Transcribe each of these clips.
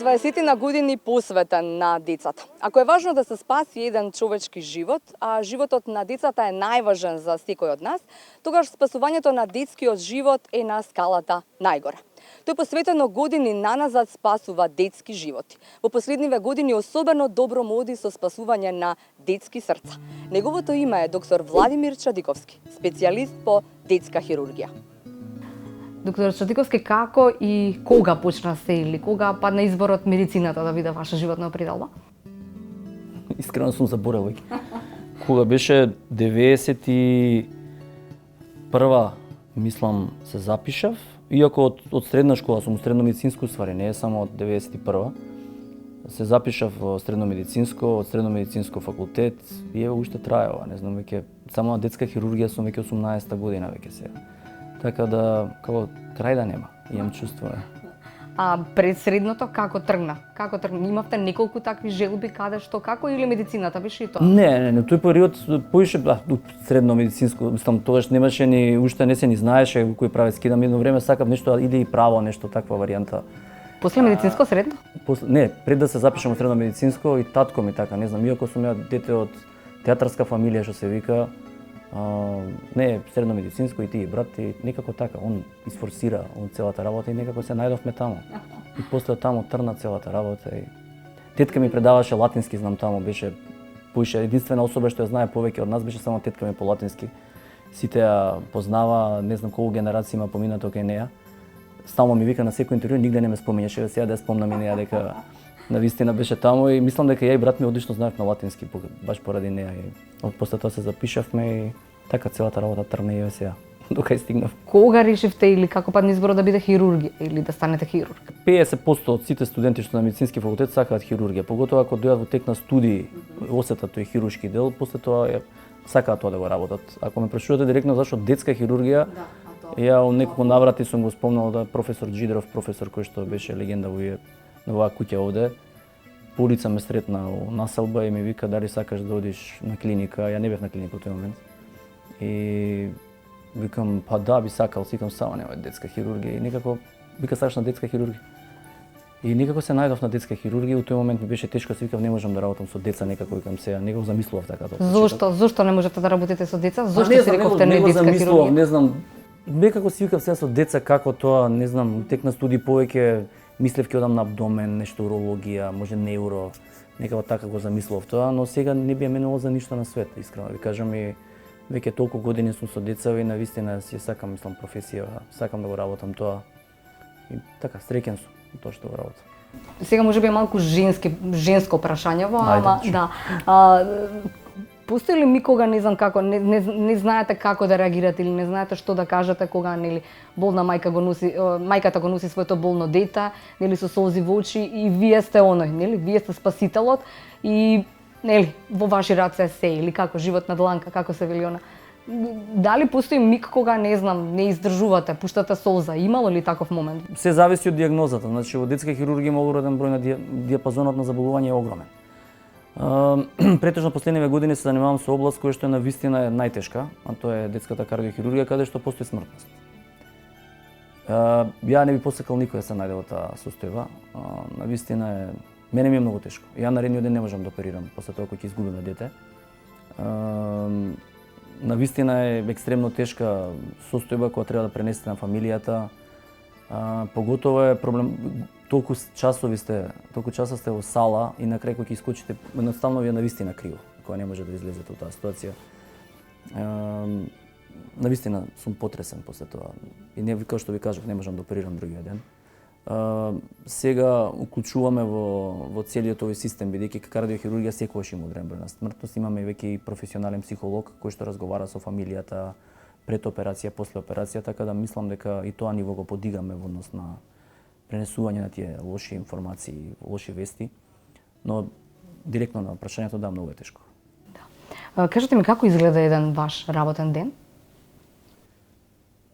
20 на години посветен на децата. Ако е важно да се спаси еден човечки живот, а животот на децата е најважен за секој од нас, тогаш спасувањето на детскиот живот е на скалата најгоре. Тој посветено години наназад спасува детски животи. Во последниве години особено добро му оди со спасување на детски срца. Неговото име е доктор Владимир Чадиковски, специјалист по детска хирургија. Доктор Чадиковски, како и кога почна се или кога падна изборот медицината да биде ваша животна определба? Искрено сум заборел веќе. Кога беше 91 мислам се запишав, иако од средна школа сум средно медицинско ствари, не е само од 91 се запишав во средно медицинско, од средно медицинско факултет и ево уште трае ова, не знам веќе само на детска хирургија сум веќе 18-та година веќе сега. Така да, како крај да нема, имам чувство. А пред средното како тргна? Како тргна? Имавте неколку такви желби каде што како или медицината беше и тоа? Не, тој период поише средно медицинско, мислам тогаш немаше ни уште не се ни знаеше кој прави скидам едно време сакав нешто иде и право, нешто таква варијанта. После медицинско средно? Не, пред да се запишам во средно медицинско и татко ми така, не знам, иако сум ја дете од театарска фамилија што се вика, не, средно медицинско и тие брат и некако така, он изфорсира целата работа и некако се најдовме таму. И после таму трна целата работа и тетка ми предаваше латински, знам таму беше поише единствена особа што ја знае повеќе од нас беше само тетка ми по латински. Сите ја познава, не знам колку генерации има поминато кај неа. Стално ми вика на секој интервју, нигде не ме спомнеше, сега да ја спомнам и неа дека навистина беше таму и мислам дека ја и брат ми одлично знаев на латински, баш поради неа и после тоа се запишавме и така целата работа тргна и сега, докај стигнав. Кога решивте или како падна изборот да биде хирургија или да станете хирург? 50% од сите студенти што на медицински факултет сакаат хирургија, поготоа ако дојдат во тек на студии, осетат тој хируршки дел, после тоа сакаат тоа да го работат. Ако ме прашувате директно зашто детска хирургија, ја неколку наврати сум го спомнал да професор Джидров, професор кој што беше легенда во оваа куќа овде, по улица ме сретна во населба и ми вика дали сакаш да одиш на клиника, ја не бев на клиника во тој момент. И викам, па да, би сакал, сикам само нема детска хирургија и некако вика сакаш на детска хирургија. И некако се најдов на детска хирургија, во тој момент ми беше тешко, се викам не можам да работам со деца, некако викам сега, некако замислував така тоа. Зошто не можете да работите со деца? Зошто си рековте не детска хирургија? Не знам, некако си викав сега со деца како тоа, не знам, тек на студии повеќе мислев ќе одам на абдомен, нешто урологија, може невро, некако така го замислував тоа, но сега не би менувал за ништо на свет, искрено ви кажам и веќе толку години сум со деца и навистина си сакам, мислам, професија, сакам да го работам тоа. И така, среќен сум тоа што го работам. Сега може би е малку женско прашање во, ама да. Постои ли ми кога не знам како, не знаете како да реагирате или не знаете што да кажете кога нели болна мајка го носи, мајката го носи своето болно дете, нели со солзи во очи и вие сте оној, нели, вие сте спасителот и нели во ваши раце се или како живот на дланка, како се вели она. Дали постои миг кога не знам, не издржувате, пуштате солза, имало ли таков момент? Се зависи од дијагнозата, значи во детска хирургија има огромен број на диапазонот на заболување е огромен. Претежно последниве години се занимавам со област која што е навистина најтешка, а тоа е детската кардиохирургија каде што постои смртност. Ја не би посекал никој да се најде во таа состојба. Навистина е, мене ми е многу тешко. Ја наредниот ден не можам да оперирам после тоа кога ќе изгубиме дете. Навистина е екстремно тешка состојба која треба да пренесете на фамилијата. Поготово е проблем, толку часови сте во сала и на крај кога ќе искочите, едноставно ви е навистина криво, кога не може да излезете од таа ситуација. Навистина сум потресен после тоа. И не како што ви кажав, не можам да оперирам другиот ден. Сега уклучуваме во целиот овој систем, бидејќи кардиохирургија секогаш има одреден број на смртност, имаме веќе и професионален психолог кој што разговара со фамилијата пред операција, после операција, така да мислам дека и тоа ниво го подигаме во однос на пренесување на тие лоши информации, лоши вести, но директно на прашањето да, многу е тешко. Да. Кажете ми како изгледа еден ваш работен ден?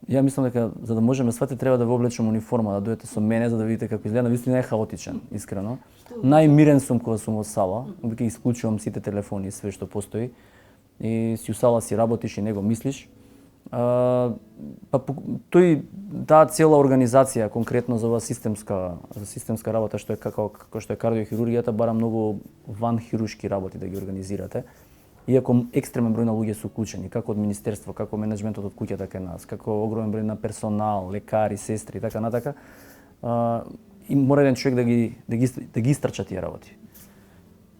Ја мислам дека за да можеме да сватите треба да ве облечам униформа, да дојдете со мене за да видите како изгледа, навистина е хаотичен, искрено. Најмирен сум кога сум во сала, веќе исклучувам сите телефони и све што постои и си у сала си работиш и него мислиш. таа цела организација конкретно за оваа системска работа што е како што е кардиохирургијата бара многу ванхируршки работи да ги организирате. Иако екстремен број на луѓе се уклучени, како од министерство, како менеджментот од куќата кај нас, како огромен број на персонал, лекари, сестри и така натака, и мора еден човек да ги истрча тие работи.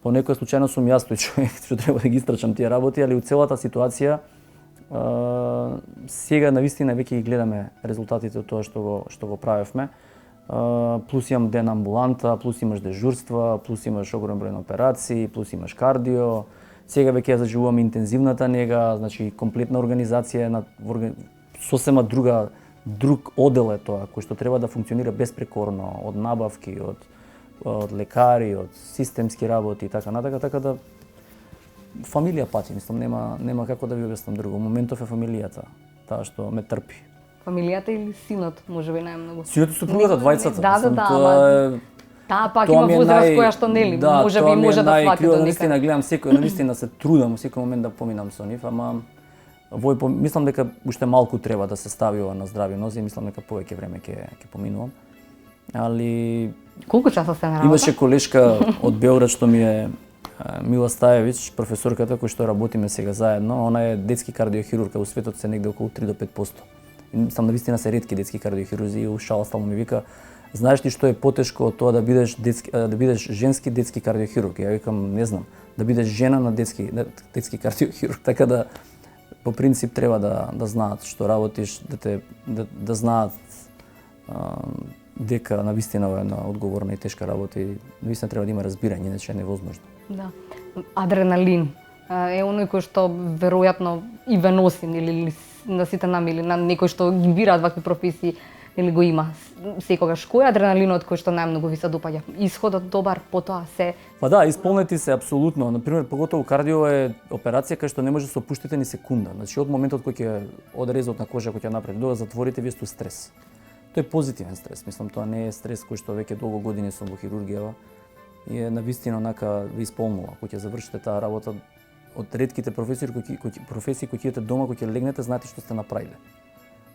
По некој случајно сум јас тој човек што треба да ги истрчам тие работи, али у целата ситуација сега навистина веќе ги гледаме резултатите од тоа што го правевме. Плюс имам ден амбуланта, плюс имаш дежурства, плюс имаш огромен број на операции, плюс имаш кардио. Сега веќе ја заживуваме интензивната нега, значи комплетна организација на сосема друг одел е тоа кој што треба да функционира безпрекорно од набавки, од лекари, од системски работи и така натака, така да фамилија пати, мислам нема како да ви објаснам друго. Моментов е фамилијата, таа што ме трпи. Фамилијата или синот, можеби најмногу. Синот и супругата, двајцата. Да. Таа пак има возраст која што нели, можеби може да свати до некаде. Навистина гледам секој, навистина се трудам секој момент да поминам со нив, ама мислам дека уште малку треба да се стави ова на здрави нози, мислам дека повеќе време ќе поминувам. Али колку часа се на работа? Имаше колешка од Београд што ми е Мила Стаевиќ, професорката која што работиме сега заедно, она е детски кардиохирург, у светот се негде околу 3 до 5%. И мислам навистина се ретки детски кардиохирурзи и ушал стално ми вика: знаеш ли што е потешко од тоа да бидеш женски детски кардиохирург? Ја викам, не знам, да бидеш жена на детски кардиохирург, така да по принцип треба да знаат што работиш, да знаат дека навистина е една одговорна и тешка работа и навистина треба да има разбирање, иначе е невозможно. Да. Адреналин е оној кој што веројатно и ве носи или на сите нами или на некој што ги бираат вакви професии или го има секогаш. Кој е адреналинот кој што најмногу ви се допаѓа? Исходот добар, потоа се... Па да, исполнети се апсолутно. Например, поготово кардио е операција кај што не може да се опуштите ни секунда. Значи од моментот кој ќе одрезот на кожа кој ќе направи до да затворите, вие сте стрес. Тоа е позитивен стрес. Мислам, тоа не е стрес кој што веќе долго години сум во хирургија и е навистина онака ви исполнува. Кој ќе завршите таа работа, од ретките професии кои ќе идете дома, кој ќе легнете, знаете што сте направиле.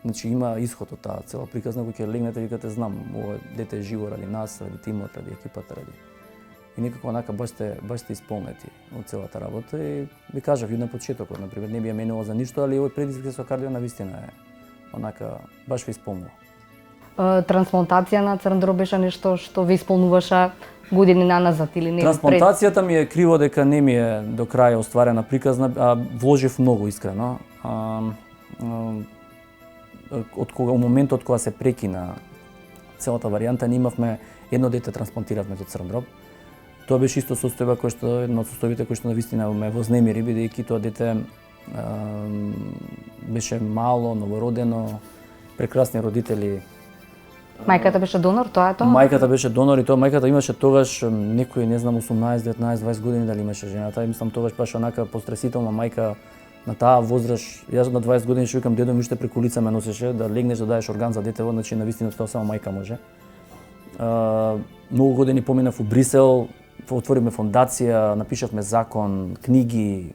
Значи има исход од таа цела приказна, кој ќе легнете, викате, знам, ова дете е живо ради нас, ради тимот, ради екипата, ради. И некако онака баш сте исполнети од целата работа и ви кажав и на почетокот, например, не би ја менувал за ништо, али овој предизвик со кардио навистина е онака баш ви исполнува. Трансплантација на црн дроб беше нешто што ви исполнуваше години наназад или не? Трансплантацијата ми е криво дека не ми е до крај остварена приказна, а вложив многу искрено. Од кога у моментот кога се прекина целата варијанта, ние имавме едно дете трансплантиравме за црн дроб. Тоа беше исто состојба која што едно од состојбите кои што навистина ме вознемири, бидејќи тоа дете беше мало, новородено, прекрасни родители. Мајката беше донор, тоа е тоа? Мајката беше донор и тоа мајката имаше тогаш некои, не знам, 18, 19, 20 години дали имаше жената. И мислам тогаш баш онака постресителна мајка на таа возраст. Јас на 20 години што викам дедо ми уште преку улица ме носеше да легнеш да даеш орган за детево, значи навистина тоа само мајка може. Многу години поминав у Брисел, отворивме фондација, напишавме закон, книги.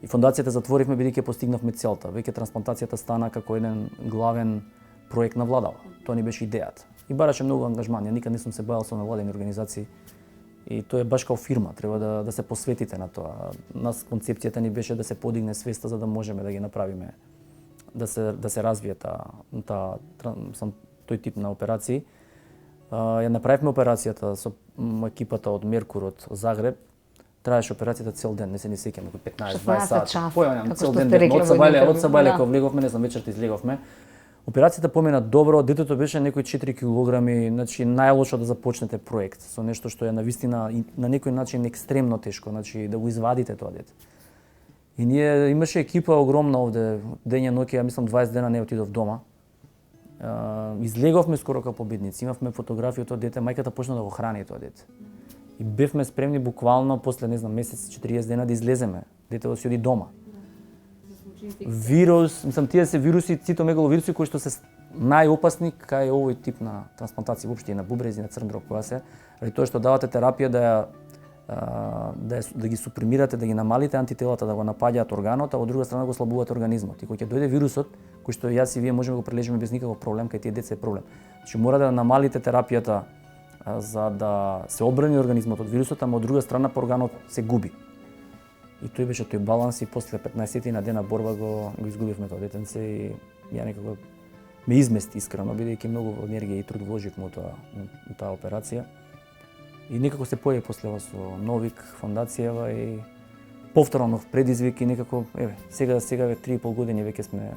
И фондацијата затворивме бидејќи постигнавме целта. Веќе трансплантацијата стана како еден главен проект на владава. Тоа ни беше идејата. И бараше многу ангажман. Ја никад не сум се бавил со невладени организации. И тоа е баш као фирма, треба да се посветите на тоа. Нас концепцијата ни беше да се подигне свеста за да можеме да ги направиме, да се развие тој тип на операции. Ја направивме операцијата со екипата од Меркур од Загреб. Траеше операцијата цел ден, не се ни сеќам, 15-20 сати. Појавам цел ден, од Сабајле кога влеговме, не знам, вечерта излеговме. Операцијата помина добро, детето беше некои 4 килограми, значи најлошо да започнете проект со нешто што е навистина на некој начин екстремно тешко, значи да го извадите тоа дете. И ние имаше екипа огромна овде, дење ноќе, ја мислам 20 дена не отидов дома. Излеговме скоро како победници, имавме фотографија од тоа дете, мајката почна да го храни тоа дете. И бевме спремни буквално после, не знам, месец, 40 дена да излеземе, детето си оди дома. Вирус, мислам, тие се вируси, цитомегаловируси кои што се најопасни кај овој тип на трансплантација, воопшто и на бубрези, на црн дроб, која се, ради тоа што давате терапија да ја да ги супримирате, да ги намалите антителата, да го напаѓаат органот, а од друга страна го слабувате организмот. И кога ќе дојде вирусот, кој што јас и вие можеме да го прележиме без никаков проблем, кај тие деца е проблем. Значи мора да намалите терапијата за да се одбрани организмот од вирусот, ама од друга страна органот се губи. И тој беше тој баланс и после 15 на дена борба го изгубивме тоа детенце и ја некако ме измести искрено, бидејќи многу енергија и труд вложив во таа операција. И некако се појави после ова со Новик, фондацијава и повторно предизвик и некако, сега 3,5 години веќе сме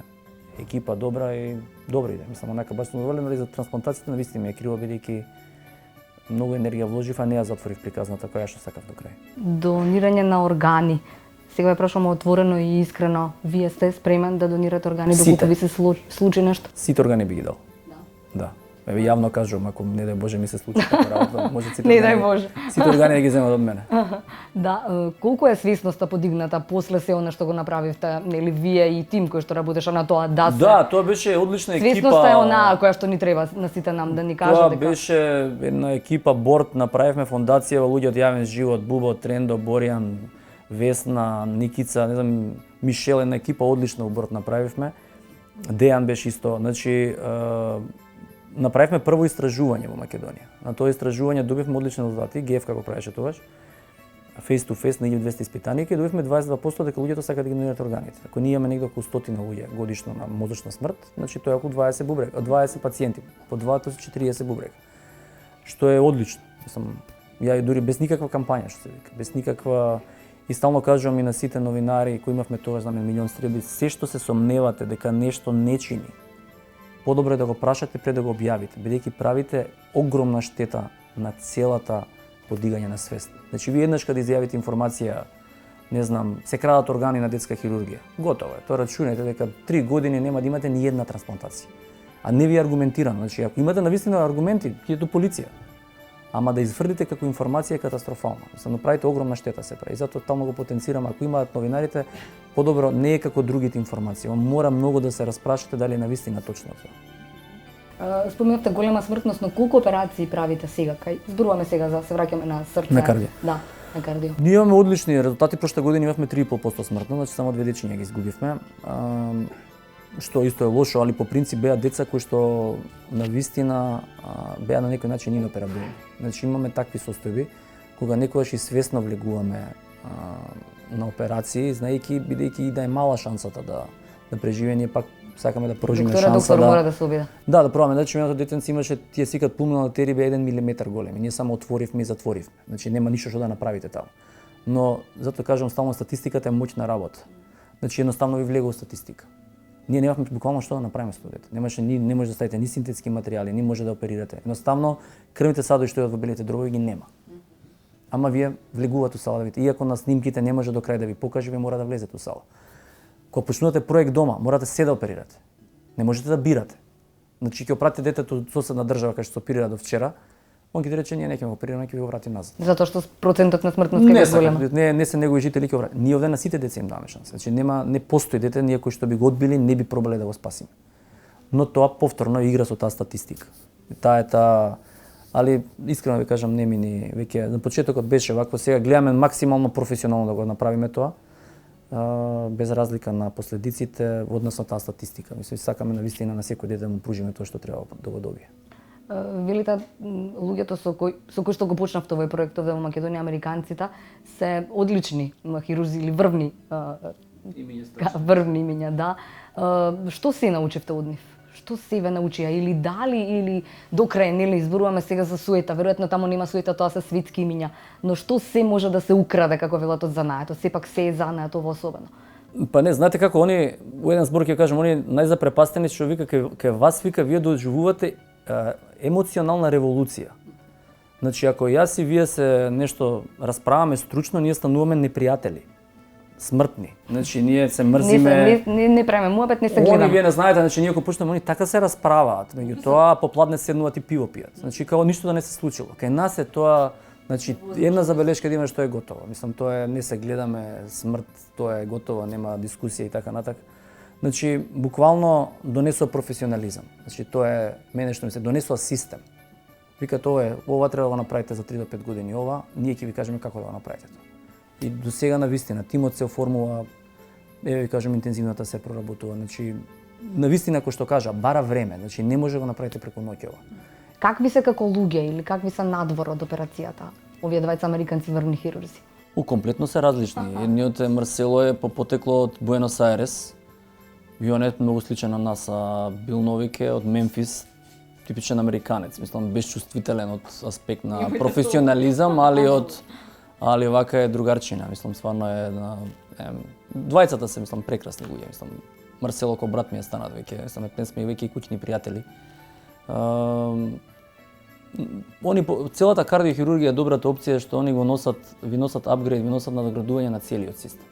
екипа добра и добро иде. Мислам, онака баш сум доволен, за трансплантацијата навистина ми е криво, бидејќи многу енергија вложив, а не ја затворив приказната која што сакав до крај. Донирање на органи. Сега ве прашувам отворено и искрено, вие сте спремен да донирате органи доколку ви се случи нешто? Сите органи би ги дал. Да. Еве јавно кажувам, ако не дај Боже ми се случи така работа, може сите Не дај Боже. Сите органи да ги земат од мене. Да, колку е свесноста подигната после се она што го направивте, нели вие и тим кој што работеше на тоа да се. Да, тоа беше одлична екипа. Свесноста е онаа која што ни треба на сите нам да ни кажете. Тоа беше една екипа борд, направивме фондација во луѓе од јавен живот, Бубо, Трендо, Боријан, Весна, Никица, не знам, Мишел, една екипа одлична борд направивме. Дејан беше исто, значи направивме прво истражување во Македонија. На тоа истражување добивме одлични резултати, ГФК го правеше тогаш. Face to face на 1200 испитаници, добивме 22% дека луѓето сакаат да ги донираат органите. Ако ние имаме негде околу 100 луѓе годишно на мозочна смрт, значи тоа е околу 20 бубрека, 20 пациенти, по 240 бубрека. Што е одлично. Мислам, ја дури без никаква кампања, што се вика, без никаква. И стално кажувам и на сите новинари кои имавме тогаш, знаме, милион стреби, се што се сомневате дека нешто не чини, подобро е да го прашате пред да го објавите, бидејќи правите огромна штета на целата подигање на свест. Значи, вие еднаш кога изјавите информација, не знам, се крадат органи на детска хирургија, готово е. Тоа рачунајте дека 3 години нема да имате ни една трансплантација. А не ви е аргументирано. Значи, ако имате навистина аргументи, ќе до полиција. Ама да изврдите како информација е катастрофална. Се направите огромна штета се прави. Затоа таму го потенцирам, ако имаат новинарите, подобро не е како другите информации. Мора многу да се распрашате дали е навистина точно тоа. Спомнавте голема смртност, но колку операции правите сега? Кај зборуваме сега за се враќаме на срце. На кардио. Да, на кардио. Ние имаме одлични резултати, прошта година имавме 3,5% смртно, значи само 2 дечиња ги изгубивме. Што исто е лошо, али по принцип беа деца кои што навистина беа на некој начин иноперабилни. Значи имаме такви состојби кога некогаш и свесно влегуваме на операции, знаејќи бидејќи и да е мала шансата да преживее, ние пак сакаме да прожиме шанса доктор мора да се обиде. Да, да пробаме. Значи минато детенце имаше тие сикат пулмонална артерија бе 1 милиметар големи. Ние само отворивме и затворивме. Значи нема ништо што да направите таму. Но затоа кажам стално статистиката е моќна работа. Значи едноставно ви влегува статистика. Ние немавме буквално што да направиме со тоа дете. Не може да ставите ни синтетски материјали, ни може да оперирате. Едноставно крвните садови што идат во белите дробови ги нема. Ама вие влегувате у сала да видите. Иако на снимките не може до крај да ви покаже, ви мора да влезете у сала. Кога почнувате проект дома, морате се да оперирате. Не можете да бирате. Значи ќе опратите детето од соседна држава кај што се оперира до вчера, он ќе рече ние не ќе го оперираме, ќе ви го вратим назад. Затоа што процентот на смртност е голема. Не се негови жители ќе вратат. Ние овде на сите деца им даваме шанса. Значи не постои дете ние кои што би го одбили, не би пробале да го спасиме. Но тоа повторно игра со таа статистика. Али искрено ви кажам, не мини веќе на почетокот беше вакво, сега гледаме максимално професионално да го направиме тоа. Без разлика на последиците во однос на таа статистика. Мислам, сакаме навистина на секој дете да му пружиме тоа што треба да го добие. Велите луѓето со кои што го почнавте овој проект овде во Македонија, американците се одлични хирурзи или врвни имиња, да. Што се научивте од нив? Што се ве научија или дали или до крај, нели зборуваме сега за суета, веројатно таму нема суета, тоа се светски имиња, но што се може да се украде како велат од занаето, сепак се е занаето во особено. Па не, знаете како они во еден збор ќе кажам, они најзапрепастени што вика кај вас вика вие доживувате емоционална револуција. Значи ако јас и вие се нешто расправаме стручно, ние стануваме непријатели. Смртни. Значи ние се мрзиме. Не правиме муабет, не се гледаме. Они вие не знаете, значи ние кога почнеме, они така се расправаат, меѓутоа попладне седнуваат и пиво пијат. Значи како ништо да не се случило. Кај нас е тоа, значи една забелешка да има што е готово. Мислам тоа е не се гледаме смрт, тоа е готово, нема дискусија и така натак. Значи буквално донесува професионализам. Значи тоа е мене што ми се донесува систем. Вика ова треба да го направите за 3 до 5 години, ова, ние ќе ви кажеме како да го направите тоа. И до сега на вистина тимот се оформува, еве ви кажам интензивната се проработува, значи на вистина кој што кажа, бара време, значи не може да го направите преку ноќ ова. Какви се како луѓе или какви се надвор од операцијата овие двајца американци врвни хирурзи? Комплетно се различни. Едниот е Марсело е потекло од Буенос Ајрес. Вионет многу сличен на нас, а Бил Новик е од Мемфис, типичен американец, мислам безчувствителен од аспект на професионализам, али вака е другарчина, мислам стварно е на двајцата се мислам прекрасни луѓе, мислам Марсело ко брат ми е станат веќе, мислам не сме веќе и куќни пријатели. Целата кардиохирургија е добрата опција што они ви носат апгрейд, ви носат надоградување на целиот систем.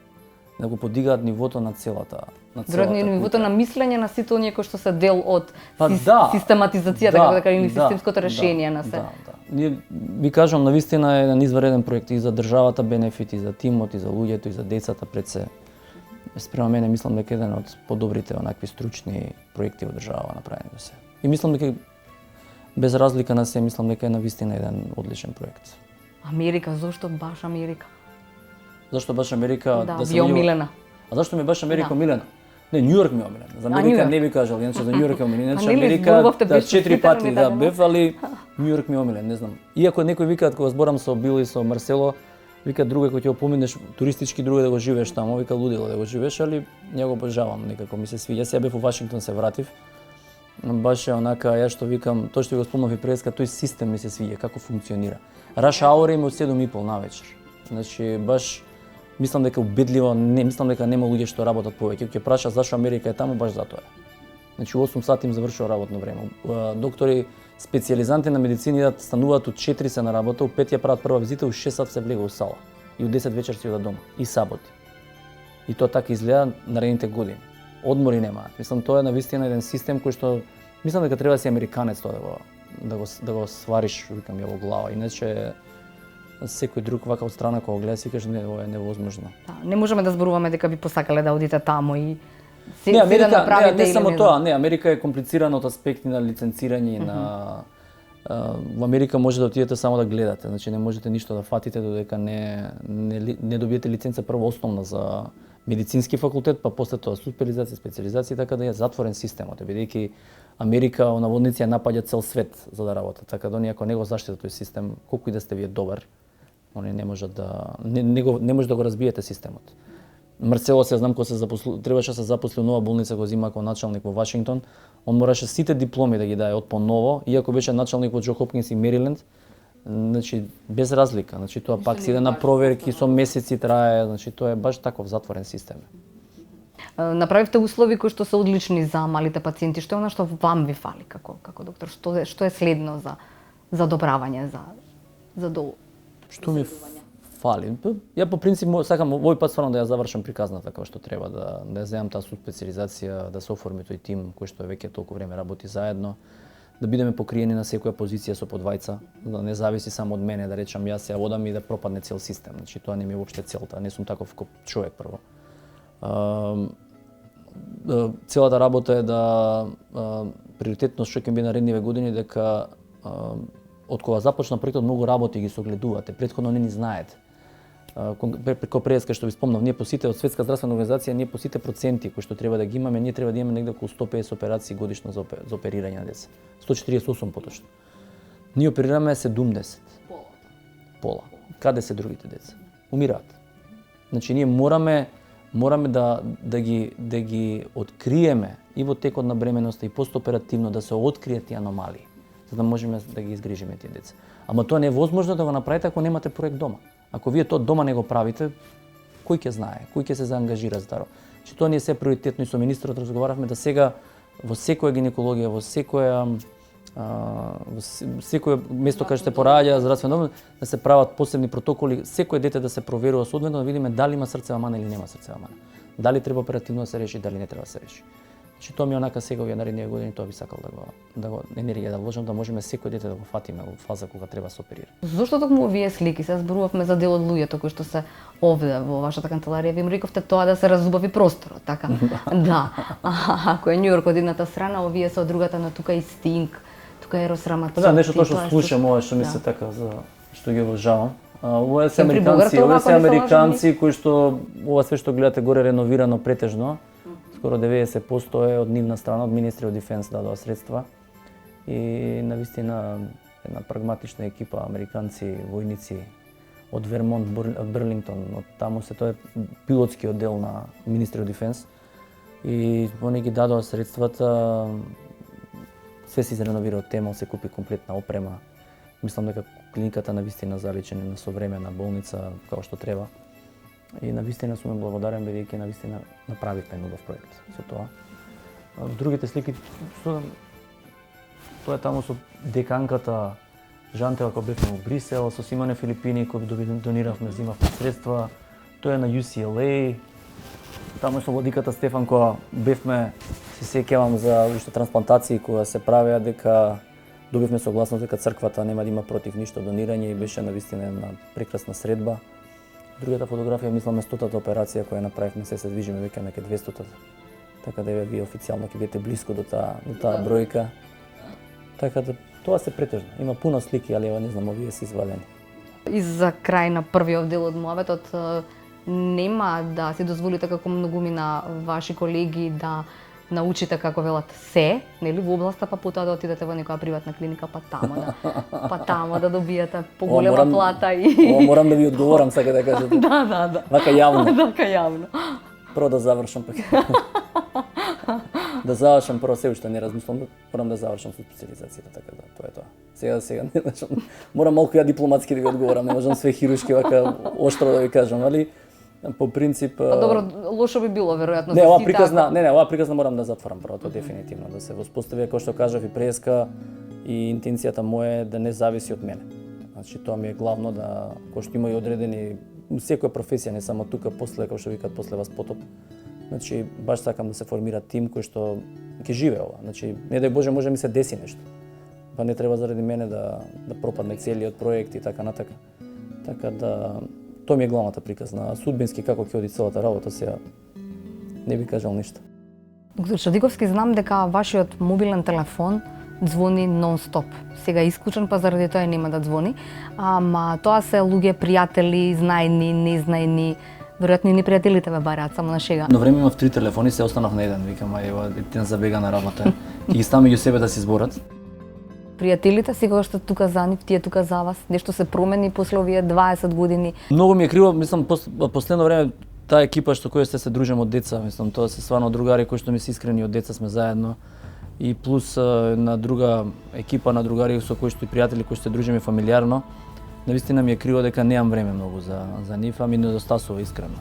Да го подигаат нивото на целата нивото на мислење на сите оние кои што се дел од систематизацијата, да, како да кажем, или системското решение на се. Ние ви кажам, навистина е еден извареден проект и за државата бенефит, и за тимот, и за луѓето, и за децата пред се. Спрема мене мислам дека еден од подобрите онакви стручни проекти во држава направени до се. И мислам дека без разлика на се, мислам дека е навистина еден одличен проект. Америка, зошто баш Америка? Зашто баш Америка? Да се омилена. А зашто ми баш Америка омилена? Не, Њујорк ми е омилен. За Америка не би кажал, иначе за Њујорк е омилен. Иначе Америка 4 пати бев, али Њујорк ми е омилен, не знам. Иако некои викаат кога зборам со Бил и со Марсело, вика друга кој ќе опоминеш туристички друга да го живееш таму, вика лудило да го живееш, али ја го обожавам, некако ми се свиѓа. Сега бев во Вашингтон, се вратив. Баш е онака, ја што викам, тоа што го спомнав и преска, тој систем ми се свиѓа, како функционира. Раш аури има од 7:30 навечер. Значи баш мислам дека убедливо, не мислам дека нема луѓе што работат повеќе. Ќе праша зашто Америка е таму, баш затоа. Значи 8 сати им завршува работно време. Доктори специјализанти на медицина идат, стануваат од 4 се на работа, у 5 ја прават прва визита, у 6 сат се влега у сала. И у 10 вечер си одат дома. И саботи. И тоа така изгледа наредните години. Одмори немаат. Мислам тоа е навистина еден систем кој што мислам дека треба да си американец тоа да го свариш, викам ја во глава. Иначе секој друг вака од страна кога гледа си каже не, ова е невозможно. Да, не можеме да зборуваме дека би посакале да одите таму и не, Америка, да направите не само тоа, не, Америка е комплицирана од аспекти на лиценцирање и на во Америка може да отидете само да гледате, значи не можете ништо да фатите додека не добиете лиценца прво основна за медицински факултет, па после тоа специализација, специализација, така да е затворен системот, бидејќи Америка на водници ја напаѓа цел свет за да работат, така да ако не го заштитат тој систем, колку и да сте вие добар, они не можат да не може да го разбиете системот. Марсело се знам кога се требаше да се запосли во нова болница, го зима како началник во Вашингтон, он мораше сите дипломи да ги даде од поново, иако беше началник во Џо Хопкинс и Мериленд, значи без разлика, значи тоа пак си иде на проверки, со месеци трае, значи тоа е баш таков затворен систем. Направивте услови кои што се одлични за малите пациенти, што е она што вам ви фали како доктор, што е следно за добравање, за долу? Што ми фали? Ја по принцип сакам овој пат стварно да ја завршам приказната како што треба, да ја земам таа специализација, да се оформи тој тим кој што веќе толку време работи заедно, да бидеме покриени на секоја позиција со по двајца, да не зависи само од мене, да речам јас ја водам и да пропадне цел систем. Значи тоа не ми е воопште целта, не сум таков човек прво. Целата работа е да приоритетно што ќе биде наредниве години дека од кога започна проектот многу работи ги согледувате, претходно не ни знаете. Преко преска што ви спомнав, ние по сите од Светска здравствена организација, ние по сите проценти кои што треба да ги имаме, ние треба да имаме негде околу 150 операции годишно за оперирање на деца. 148 поточно. Ние оперираме 70. Пола. Каде се другите деца? Умираат. Значи ние мораме да ги откриеме и во текот на бременоста и постоперативно да се откријат тие аномалии, за да можеме да ги изгрижиме тие деца. Ама тоа не е возможно да го направите ако немате проект дома. Ако вие тоа дома не го правите, кој ќе знае, кој ќе се заангажира за тоа? Че тоа не е се приоритетно и со министрот разговаравме да сега во секоја гинекологија, во секој место каде што се пораѓа здравствено дом, да се прават посебни протоколи, секој дете да се проверува соодветно да видиме дали има срцева мана или нема срцева мана. Дали треба оперативно да се реши, дали не треба да се реши. Значи тоа ми онака сега овие наредни години тоа би сакал да го енергија да вложам, да можеме секој дете да го фатиме во фаза кога треба да се оперира. Зошто токму овие слики? Се зборувавме за дел од луѓето кои што се овде во вашата канцеларија, ви им рековте тоа да се разубави просторот, така? Да. Ако е Њујорк од едната страна, овие се од другата, на тука и Стинг, тука Тука е Росрамацоти. Да, нешто тоа што тоа слушам, ова што ми да. се така за што ги уважавам. Ова се При американци, бугарите ова се овако не се американци кои што ова све што гледате горе реновирано претежно. Скоро 90% е од нивна страна, од Ministry of Defense дадоа средства. И навистина една прагматична екипа, американци, војници од Вермонт, од Берлингтон, од таму се тоа е пилотскиот дел на Ministry of Defense. И они ги дадоа средствата, се се изреновира од тема, се купи комплетна опрема. Мислам дека клиниката навистина заличена на современа болница како што треба. И навистина сум благодарен бидејќи навистина направивме еден убав проект со тоа. Другите слики тоа е таму со деканката Жантева кога бевме во Брисел, со Симоне Филипини кој дониравме, земавме средства. Тоа е на UCLA. Таму со владиката Стефан кога бевме, се сеќавам за уште трансплантации кои се правеа, дека добивме согласност дека црквата нема да има против ништо донирање и беше навистина една прекрасна средба. Другата фотографија мислам е 100-та операција која направивме, се движиме веќе на 200-та. Така да вие официјално ќе бидете блиску до таа бројка. Така да тоа се претежно. Има пуно слики, али не знам, овие се извадени. И за крај на првиот дел од муабетот, нема да се дозволите како многумина ваши колеги да научите како велат се, нели, во областа, па потоа да отидете во некоја приватна клиника, па тамо да добиете поголема плата и Ова морам да ви одговорам, сака да кажете. Да. Вака јавно. Така јавно. Прво да завршам пак. Да завршам прво, се уште не размислам, морам да завршам со специализацијата, така да тоа е тоа. Сега не знам, морам малку ја дипломатски да ви одговорам, не можам све хируршки вака оштро да ви кажам, али по принцип. Па добро, лошо би било веројатно. Не, ова приказна, ова приказна морам да затворам прво, тоа дефинитивно, да се воспостави како што кажав и преска, и интенцијата моја е да не зависи од мене. Значи тоа ми е главно, да кој што има и одредени секоја професија, не само тука, после како што викаат после вас потоп. Значи баш сакам да се формира тим кој што ќе живее ова. Значи не дај Боже може ми се деси нешто. Па не треба заради мене да пропадне целиот проект и така натака. Така да тоа ми е главната приказна. А судбински како ќе оди целата работа, сега не би кажал ништо. Доктор Шадиковски, знам дека вашиот мобилен телефон звони нон-стоп. Сега е исклучен, па заради тоа нема да звони. Ама тоа се луѓе, пријатели, знаени, незнаени. Веројатно и непријателите ве бараат само на шега. На време имав 3 телефони, се останав на еден. Викам, ева, тен забега на работа. Ќе ги ставам меѓу себе да се зборат. Пријателите секогаш што тука за нив, тие тука за вас. Нешто се промени после овие 20 години. Многу ми е криво, мислам, последно време таа екипа што која се дружам од деца, мислам, тоа се стварно другари кои што ми се искрени од деца, сме заедно. И плюс на друга екипа на другари со кои што и пријатели кои што се дружиме фамилиарно. Навистина ми е криво дека немам време многу за нив, а ми недостасува искрено.